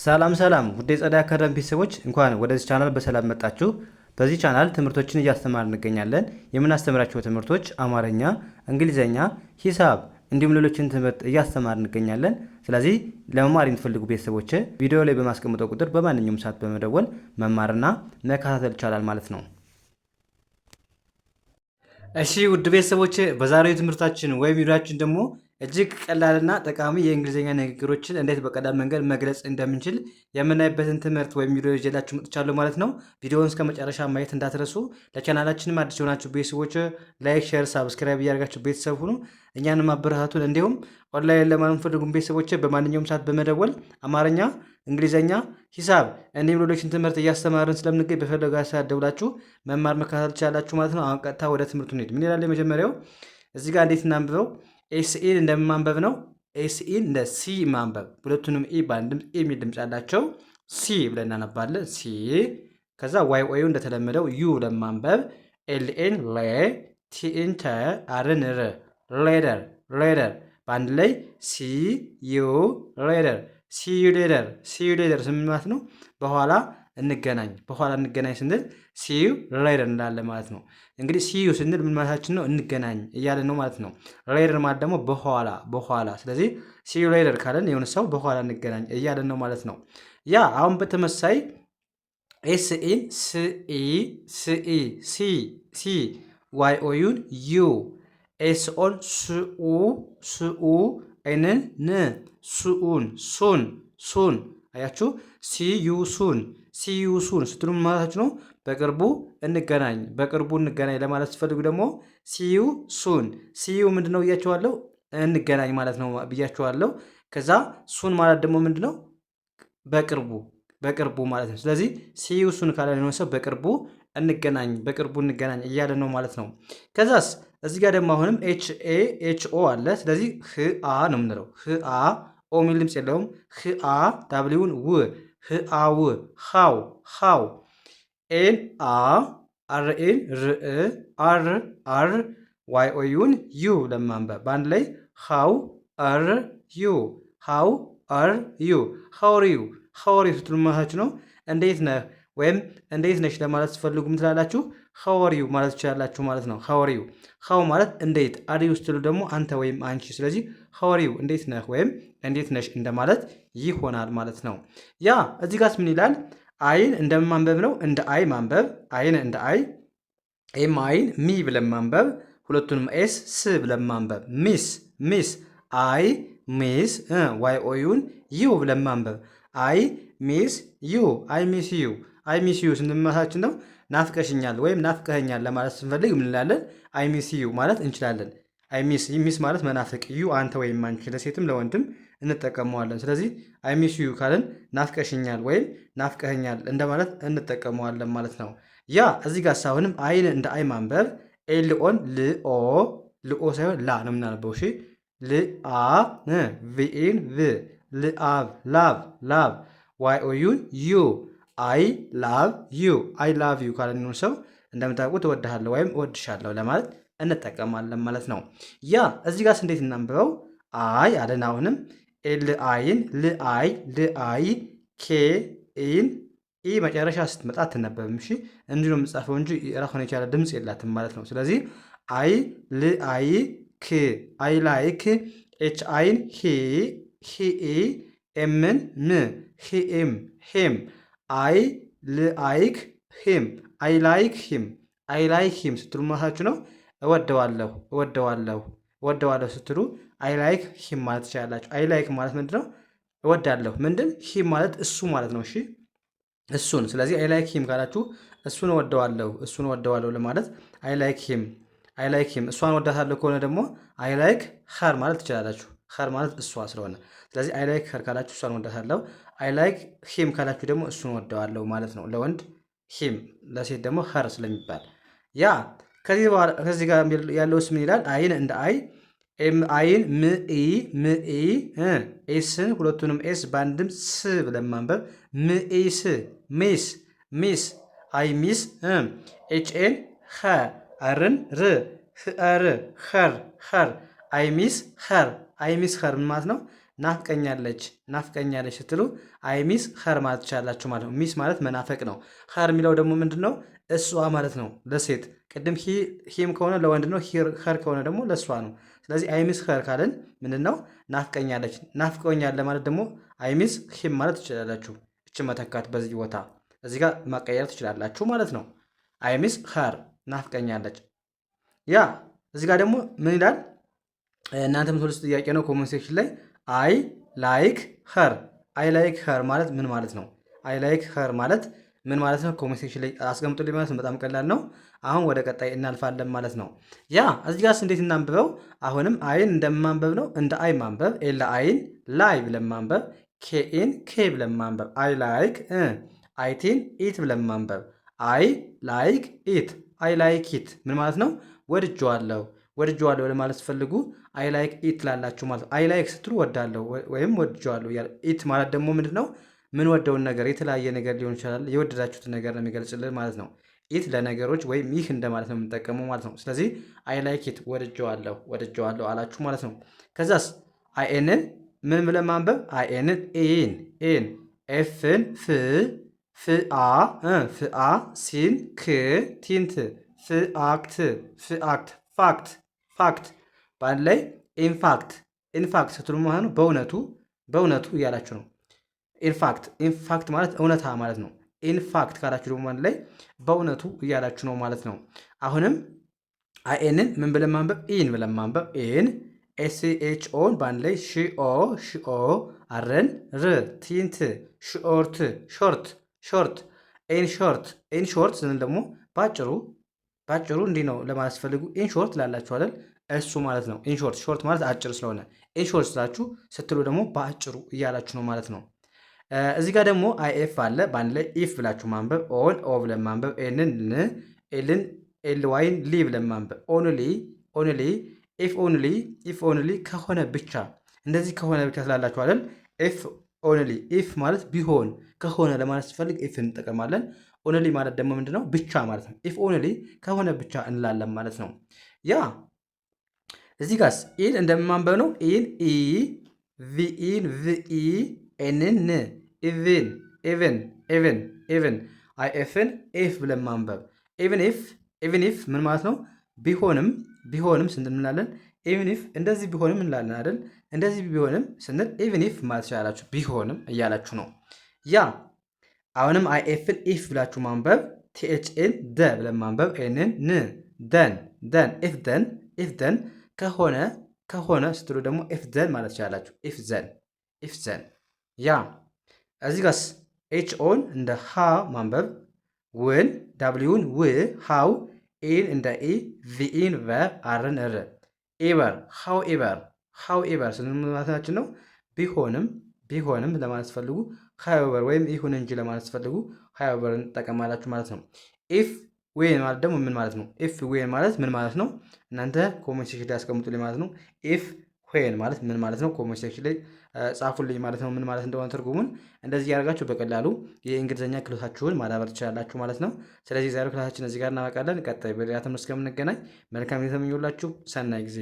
ሰላም ሰላም ውድ የጸዳ አካዳሚ ቤተሰቦች እንኳን ወደዚህ ቻናል በሰላም መጣችሁ። በዚህ ቻናል ትምህርቶችን እያስተማር እንገኛለን። የምናስተምራቸው ትምህርቶች አማርኛ፣ እንግሊዘኛ፣ ሂሳብ እንዲሁም ሌሎችን ትምህርት እያስተማር እንገኛለን። ስለዚህ ለመማር የምትፈልጉ ቤተሰቦች ቪዲዮ ላይ በማስቀምጠው ቁጥር በማንኛውም ሰዓት በመደወል መማርና መከታተል ይቻላል ማለት ነው። እሺ ውድ ቤተሰቦች በዛሬው ትምህርታችን ወይም ቪዲዮአችን ደግሞ እጅግ ቀላልና ጠቃሚ የእንግሊዝኛ ንግግሮችን እንዴት በቀላል መንገድ መግለጽ እንደምንችል የምናይበትን ትምህርት ወይም ቪዲዮ ይዤላችሁ መጥቻለሁ ማለት ነው። ቪዲዮውን እስከ መጨረሻ ማየት እንዳትረሱ። ለቻናላችንም አዲስ የሆናችሁ ቤተሰቦች ላይክ፣ ሼር፣ ሳብስክራይብ እያደረጋችሁ ቤተሰብ ሁኑ። እኛንም አበረታቱን። እንዲሁም ኦንላይን ለማለት የምትፈልጉ ቤተሰቦች በማንኛውም ሰዓት በመደወል አማርኛ፣ እንግሊዝኛ፣ ሂሳብ እንዲሁም ሌሎችን ትምህርት እያስተማርን ስለምንገኝ በፈለጋ ሰዓት ደውላችሁ መማር መከታተል ትችላላችሁ ማለት ነው። አሁን ቀጥታ ወደ ትምህርቱ እንሂድ። ምን ይላል የመጀመሪያው እዚህ ጋር እንዴት እናንብበው? ኤስኢን እንደማንበብ ነው። ኤስኢን እንደ ሲ ማንበብ፣ ሁለቱንም ኢ በአንድ ድምፅ የሚል ድምፅ ያላቸው ሲ ብለን እናነባለን። ሲ ከዛ ዋይ ኦዩ እንደተለመደው ዩ ለማንበብ ኤልኤን ሌ፣ ቲኢን ተ፣ አርን ር፣ ሌደር ሌደር በአንድ ላይ ሲ ዩ ሌደር፣ ሲ ዩ ሌደር። ሲ ዩ ሌደር ስምን ማለት ነው? በኋላ እንገናኝ። በኋላ እንገናኝ ስንል ሲዩ ሌደር እንላለን ማለት ነው። እንግዲህ ሲዩ ስንል ምን ማለታችን ነው? እንገናኝ እያለን ነው ማለት ነው። ሌደር ማለት ደግሞ በኋላ በኋላ። ስለዚህ ሲዩ ሌደር ካለን የሆነ ሰው በኋላ እንገናኝ እያለን ነው ማለት ነው። ያ አሁን በተመሳይ ኤስኢን ስኢ ስኢ ሲ ሲ ዋይ ኦዩን ዩ ኤስኦን ስኡ ስኡ ኤንን ን ሱኡን ሱን ሱን አያችሁ ሲዩ ሱን ሲዩ ሱን ስትሉ ማለታችሁ ነው በቅርቡ እንገናኝ፣ በቅርቡ እንገናኝ ለማለት ስትፈልጉ ደግሞ ሲዩ ሱን። ሲዩ ምንድነው ብያችኋለሁ? እንገናኝ ማለት ነው ብያችኋለሁ። ከዛ ሱን ማለት ደግሞ ምንድነው? በቅርቡ በቅርቡ ማለት ነው። ስለዚህ ሲዩ ሱን ካለ ነው ሰው በቅርቡ እንገናኝ፣ በቅርቡ እንገናኝ እያለ ነው ማለት ነው። ከዛስ እዚህ ጋር ደግሞ አሁንም ኤች ኤ ኤች ኦ አለ። ስለዚህ ህአ ነው የምንለው። ህአ ኦ ሚል ድምፅ የለውም። ህአ ዳብሊውን ው ህአው ሃው ሃው ኤን አ አርኤን ርእ አር አር ዋይ ኦዩን ዩ ለማንበብ በአንድ ላይ ሃው አር ዩ ሃው አር ዩ ሃውሪዩ ሃውሪዩ ስትሉ ማለታችሁ ነው እንዴት ነህ ወይም እንዴት ነሽ ለማለት ስትፈልጉ ምን ትላላችሁ? ሃውሪዩ ማለት ትችላላችሁ ማለት ነው። ሃውሪዩ ሃው ማለት እንዴት፣ አሪዩ ስትሉ ደግሞ አንተ ወይም አንቺ። ስለዚህ ሃውሪዩ እንዴት ነህ ወይም እንዴት ነሽ እንደማለት ይሆናል ማለት ነው። ያ እዚህ ጋርስ ምን ይላል? አይን እንደማንበብ ነው። እንደ አይ ማንበብ፣ አይን እንደ አይ፣ ኤም አይን ሚ ብለን ማንበብ፣ ሁለቱንም ኤስ ስ ብለን ማንበብ። ሚስ ሚስ አይ ሚስ ዋይ ኦዩን ዩ ብለን ማንበብ። አይ ሚስ ዩ አይ ሚስ ዩ አይ ሚስ ዩ ስንመሳችን ነው ናፍቀሽኛል ወይም ናፍቀኸኛል ለማለት ስንፈልግ ምን እንላለን? አይ ሚስ ዩ ማለት እንችላለን። አይ ሚስ ሚስ ማለት መናፍቅ፣ ዩ አንተ ወይም አንቺ፣ ለሴትም ለወንድም እንጠቀመዋለን። ስለዚህ አይ ሚስ ዩ ካልን ናፍቀሽኛል ወይም ናፍቀኸኛል እንደማለት እንጠቀመዋለን ማለት ነው። ያ እዚህ ጋር ሳሁንም አይን እንደ አይ ማንበብ ኤልኦን ልኦ ልኦ ሳይሆን ላ ነው የምናነበው። እሺ ልአ ቪኢን ቭ ልአብ ላቭ ላቭ ዋይ ኦዩን ዩ አይ ላቭ ዩ አይ ላቭ ዩ ካለን ሰው እንደምታውቁት እወድሃለሁ ወይም እወድሻለሁ ለማለት እንጠቀማለን ማለት ነው። ያ እዚህ ጋርስ እንዴት እናንብበው? አይ አለን አሁንም ኤል አይን ልአይ ልአይ ኬ ኢን ኢ መጨረሻ ስትመጣ አትነበብም። እሺ እንዲህ ነው የምጻፈው እንጂ ራሱን የቻለ ድምፅ የላትም ማለት ነው። ስለዚህ አይ ልአይ ክ አይ ላይክ ኤች አይን ሂ ሂኢ ኤምን ም ሂኤም ሄም አይ ልአይክ ሂም አይ ላይክ ሂም አይ ላይክ ሂም ስትሉ ማለታችሁ ነው እወደዋለሁ እወደዋለሁ እወደዋለሁ ስትሉ አይ ላይክ ሂም ማለት ትችላላችሁ። አይ ላይክ ማለት ምንድን ነው? እወዳለሁ ምንድን ሂም ማለት እሱ ማለት ነው። እሺ እሱን። ስለዚህ አይ ላይክ ሂም ካላችሁ እሱን እወደዋለሁ ለማለት አይ ላይክ ሂም አይ ላይክ ሂም። እሷን ወዳታለሁ ከሆነ ደግሞ አይ ላይክ ኸር ማለት ትችላላችሁ። ኸር ማለት እሷ ስለሆነ ስለዚህ አይ ላይክ ኸር ካላችሁ እሷን ወዳታለሁ። አይ ላይክ ሂም ካላችሁ ደግሞ እሱን ወደዋለሁ ማለት ነው። ለወንድ ሂም፣ ለሴት ደግሞ ኸር ስለሚባል ያ ከዚህ ጋር ያለውስ ምን ይላል? አይን እንደ አይ ኤም አይን ምኢ ምኢ ኤስን ሁለቱንም ኤስ በአንድ ድምፅ ስ ብለን ማንበብ ምኢስ ሚስ ሚስ አይ ሚስ ኤችኤን ኸ አርን ር ህአር ኸር ኸር አይ ሚስ ኸር አይ ሚስ ኸር ምን ማለት ነው? ናፍቀኛለች ናፍቀኛለች ስትሉ አይ ሚስ ኸር ማለት ትችላላችሁ ማለት ነው። ሚስ ማለት መናፈቅ ነው። ኸር የሚለው ደግሞ ምንድን ነው? እሷ ማለት ነው ለሴት። ቅድም ሂም ከሆነ ለወንድ ነው። ኸር ከሆነ ደግሞ ለእሷ ነው። ስለዚህ አይ ሚስ ኸር ካለን ምንድን ነው? ናፍቀኛለች። ናፍቀኛል ለማለት ደግሞ አይ ሚስ ሂም ማለት ትችላላችሁ። እች መተካት በዚህ ቦታ እዚህ ጋር ማቀየር ትችላላችሁ ማለት ነው። አይ ሚስ ኸር ናፍቀኛለች። ያ እዚህ ጋር ደግሞ ምን ይላል? እናንተ የምትወልስ ጥያቄ ነው ኮመንት ሴክሽን ላይ አይ ላይክ ኸር። አይ ላይክ ኸር ማለት ምን ማለት ነው? አይ ላይክ ኸር ማለት ምን ማለት ነው? ኮሜንት ሴክሽን ላይ አስቀምጡልኝ ማለት ነው። በጣም ቀላል ነው። አሁን ወደ ቀጣይ እናልፋለን ማለት ነው። ያ እዚህ ጋርስ እንዴት እናንብበው? አሁንም አይን እንደማንበብ ነው። እንደ አይ ማንበብ፣ ኤል አይን ላይ ብለን ማንበብ፣ ኬኢን ኬ ብለን ማንበብ፣ አይ ላይክ አይቲን ኢት ብለን ማንበብ፣ አይ ላይክ ኢት አይ ላይክ ኢት ምን ማለት ነው? ወድጄዋለሁ ወድጄዋለሁ ለማለት ስትፈልጉ አይ ላይክ ኢት ላላችሁ ማለት ነው። አይ ላይክ ስትሉ ወዳለሁ ወይም ወድጄዋለሁ። ኢት ማለት ደግሞ ምንድን ነው? ምን ወደውን ነገር የተለያየ ነገር ሊሆን ይችላል። የወደዳችሁትን ነገር ነው የሚገልጽልን ማለት ነው። ኢት ለነገሮች ወይም ይህ እንደማለት ነው የምንጠቀመው ማለት ነው። ስለዚህ አይ ላይክ ኢት ወድጄዋለሁ አላችሁ ማለት ነው። ከዛስ አይኤንን ምን ብለን ማንበብ? አይኤንን ኢን ኤፍን ፍአ ሲን ቲንት ፋክት በአንድ ላይ ኢንፋክት ስትሉ ማለት ነው። በእውነቱ እያላችሁ ነው። ኢንፋክት ማለት እውነታ ማለት ነው። ኢንፋክት ካላችሁ ደግሞ አንድ ላይ በእውነቱ እያላችሁ ነው ማለት ነው። አሁንም አይኤንን ምን ብለን ማንበብ? ኢን ብለን ማንበብ። ኢን ኤስኤችኦን በአንድ ላይ ሽኦ አረን ቲንት ሾርት ኢን ሾርት ስንል ደግሞ ባጭሩ እንዲህ ነው ለማለት ፈልጉ ኢንሾርት ላላችሁ አይደል? እሱ ማለት ነው። ኢንሾርት ሾርት ማለት አጭር ስለሆነ ኢንሾርት ስላችሁ ስትሉ ደግሞ በአጭሩ እያላችሁ ነው ማለት ነው። እዚህ ጋር ደግሞ አይኤፍ አለ። በአንድ ላይ ኢፍ ብላችሁ ማንበብ፣ ኦን ኦ ብለን ማንበብ፣ ኤልን ኤልዋይን ሊ ብለን ማንበብ፣ ኦንሊ ኢፍ ኦንሊ ከሆነ ብቻ እንደዚህ ከሆነ ብቻ ስላላችሁ አይደል? ኢፍ ኦንሊ ኢፍ ማለት ቢሆን ከሆነ ለማለት ሲፈልግ ኢፍ እንጠቀማለን። ኦንሊ ማለት ደግሞ ምንድነው? ብቻ ማለት ነው። ኢፍ ኦንሊ ከሆነ ብቻ እንላለን ማለት ነው። ያ እዚህ ጋርስ ኢን እንደማንበብ ነው። ኢን ቪኢ ኤንን ኢቨን አይኤፍን ኤፍ ብለን ማንበብ። ኢቨን ኢፍ ምን ማለት ነው? ቢሆንም ስንል እንላለን። ኢቨን ኢፍ እንደዚህ ቢሆንም እንላለን አይደል? እንደዚህ ቢሆንም ስንል ኢቨን ኢፍ ማለት ይችላላችሁ። ቢሆንም እያላችሁ ነው። ያ አሁንም አይኤፍን ኢፍ ብላችሁ ማንበብ። ቲኤችኤን ደ ብለን ማንበብ። ኤንን ኢፍ ደን ከሆነ ስትሉ ደግሞ ኢፍ ዘን ማለት ይችላላችሁ። ኢፍ ዘን ያ እዚህ ጋርስ ኤች ኦን እንደ ሃ ማንበብ። ውን ዳብሊውን ሃው ኢን እንደ ኢ ቪኢን ቨ አርን ር ኤቨር ሃውኤቨር ስንማለታችን ነው። ቢሆንም ለማለት ፈልጉ ሃውኤቨር ወይም ይሁን እንጂ ለማለት ፈልጉ ሃውኤቨር እንጠቀማላችሁ ማለት ነው። ኢፍ ዌን ማለት ደግሞ ምን ማለት ነው? ኢፍ ዌን ማለት ምን ማለት ነው? እናንተ ኮሜንት ሴክሽን ላይ ያስቀምጡልኝ ማለት ነው። ኢፍ ዌን ማለት ምን ማለት ነው? ኮሜንት ሴክሽን ላይ ጻፉልኝ ማለት ነው። ምን ማለት እንደሆነ ትርጉሙን እንደዚህ ያደርጋችሁ በቀላሉ የእንግሊዝኛ ክህሎታችሁን ማዳበር ትችላላችሁ ማለት ነው። ስለዚህ ዛሬው ክላሳችን እዚህ ጋር እናበቃለን። ቀጣይ በሌላ ትምህርት እስከምንገናኝ መልካም ጊዜ ተመኘሁላችሁ። ሰናይ ጊዜ